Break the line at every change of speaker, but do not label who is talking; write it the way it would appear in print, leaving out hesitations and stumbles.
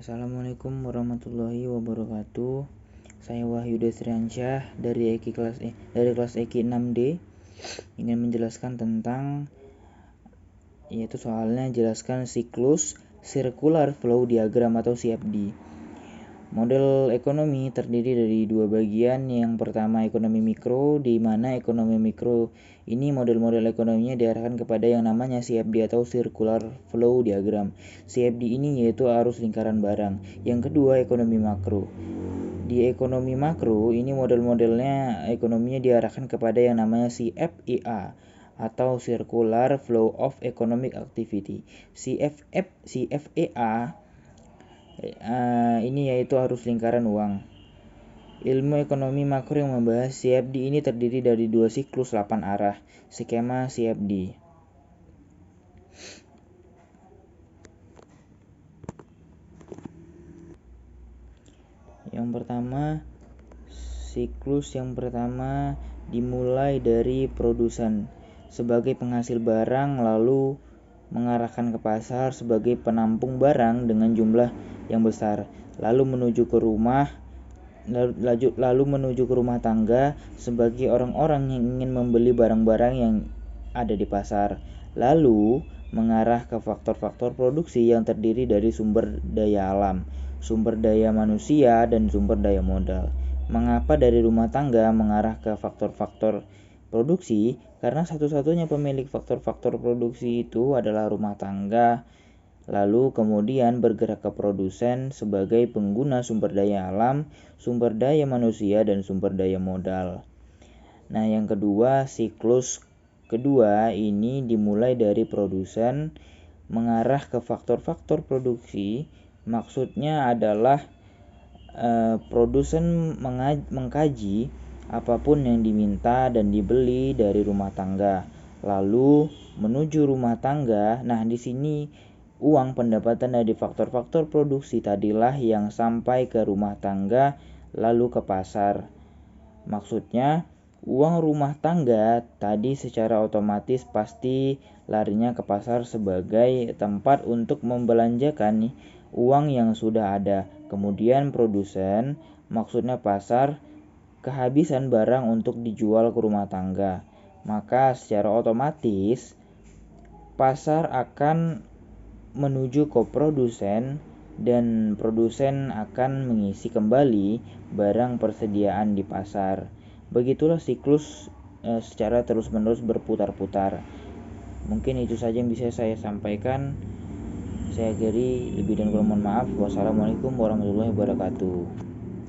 Assalamualaikum warahmatullahi wabarakatuh. Saya Wahyu Desriansyah dari kelas EQ 6D ingin menjelaskan tentang soalnya jelaskan siklus circular flow diagram atau CFD. Model ekonomi terdiri dari dua bagian. Yang pertama ekonomi mikro, di mana ekonomi mikro ini model-model ekonominya diarahkan kepada yang namanya CFD atau circular flow diagram. CFD ini yaitu arus lingkaran barang. Yang kedua ekonomi makro. Di ekonomi makro ini model-modelnya ekonominya diarahkan kepada yang namanya CFEA atau Circular Flow of Economic Activity. CFEA ini yaitu arus lingkaran uang. Ilmu ekonomi makro yang membahas CFD ini terdiri dari dua siklus 8 arah. Skema CFD. Siklus yang pertama dimulai dari produsen sebagai penghasil barang, lalu mengarahkan ke pasar sebagai penampung barang dengan jumlah yang besar, lalu menuju ke rumah tangga sebagai orang-orang yang ingin membeli barang-barang yang ada di pasar, lalu mengarah ke faktor-faktor produksi yang terdiri dari sumber daya alam, sumber daya manusia, dan sumber daya modal. Mengapa dari rumah tangga mengarah ke faktor-faktor produksi? Karena satu-satunya pemilik faktor-faktor produksi itu adalah rumah tangga. Lalu kemudian bergerak ke produsen sebagai pengguna sumber daya alam, sumber daya manusia, dan sumber daya modal. Nah, yang kedua, siklus kedua ini dimulai dari produsen mengarah ke faktor-faktor produksi. Maksudnya adalah produsen mengkaji apapun yang diminta dan dibeli dari rumah tangga, lalu menuju rumah tangga. Nah, di sini uang pendapatan dari faktor-faktor produksi tadilah yang sampai ke rumah tangga lalu ke pasar. Maksudnya uang rumah tangga tadi secara otomatis pasti larinya ke pasar sebagai tempat untuk membelanjakan uang yang sudah ada. Kemudian produsen, maksudnya pasar, kehabisan barang untuk dijual ke rumah tangga. Maka secara otomatis pasar akan menuju ke produsen dan produsen akan mengisi kembali barang persediaan di pasar. Begitulah siklus secara terus-menerus berputar-putar. Mungkin itu saja yang bisa saya sampaikan. Saya akhiri, lebih dan kurang mohon maaf. Wassalamualaikum warahmatullahi wabarakatuh.